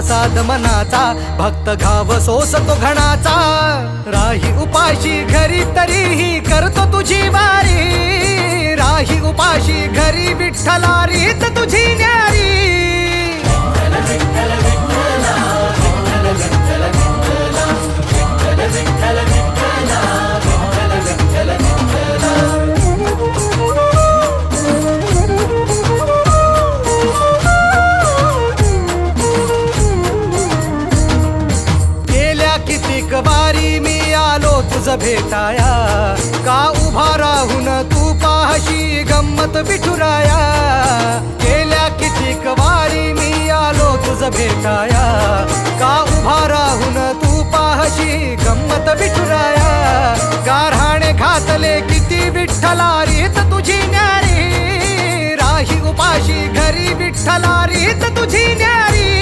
प्रसाद मनाचा, भक्त घाव सोसतो घणाचा. राही उपाशी घरी तरीही करतो तुझी वारी, राही उपाशी घरी विठ्ठला रीत तुझी न्यारी. कितीक वारी मी आलो तुझ भेटाया, का उभा राहून तू पाहशी गंमत विठुराया. गेल्या कितीक वारी मी आलो तुझ भेटाया, का उभा राहून तू पाहशी गंमत विठुराया. गारहाणे घातले किती विठ्ठला रीत तुझी न्यारी, राही उपाशी घरी विठ्ठला रीत तुझी न्यारी.